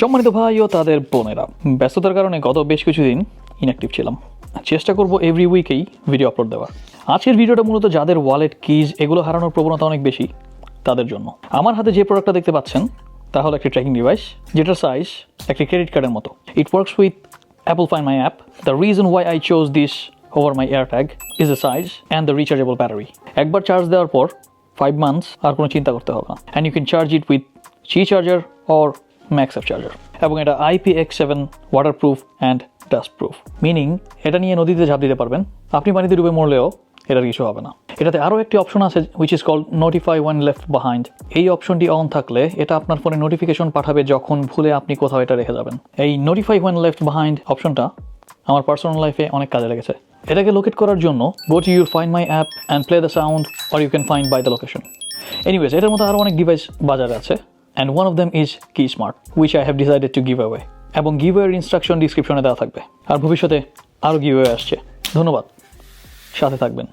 সম্মানিত ভাই ও তাদের বোনেরা, ব্যস্ততার কারণে গত বেশ কিছুদিন ইনঅ্যাক্টিভ ছিলাম। চেষ্টা করব এভরি উইকেই ভিডিও আপলোড দেওয়ার। আজকের ভিডিওটা মূলত যাদের ওয়ালেট, কিজ এগুলো হারানোর প্রবণতা অনেক বেশি তাদের জন্য। আমার হাতে যে প্রোডাক্টটা দেখতে পাচ্ছেন তা হলো একটি ট্র্যাকিং ডিভাইস, যেটার সাইজ একটি ক্রেডিট কার্ডের মতো। It works with Apple Find my app. The reason why I chose this over my AirTag is the size and the rechargeable battery. একবার চার্জ দেওয়ার পর 5 months আর কোনো চিন্তা করতে হবে না। And you can charge it with G charger or MagSafe charger. এবং এটা IPX7 waterproof and dust proof, meaning এটা নিয়ে নদীতে ঝাঁপ দিতে পারবেন। আপনি পানিতে ডুবে মরলেও এটার কিছু হবে না। এটাতে আরও একটি অপশন আছে which is called notify when left behind. এই অপশনটি অন থাকলে এটা আপনার ফোনে নোটিফিকেশন পাঠাবে যখন ভুলে আপনি কোথাও এটা রেখে যাবেন। এই নোটিফাই ওয়েন লেফট বিহাইন্ড অপশনটা আমার পার্সোনাল লাইফে অনেক কাজে লেগেছে। এটাকে লোকেট করার জন্য go to your find my app and play the sound or you can find by the location. Anyways, এটার মতো আরও অনেক ডিভাইস বাজারে আছে and one of them is KeySmart, which I have decided to give away. এবং গিভওয়ের instruction ডিসক্রিপশনে দেওয়া থাকবে। আর ভবিষ্যতে আরও গিভওয়ে আসছে। ধন্যবাদ, সাথে থাকবেন।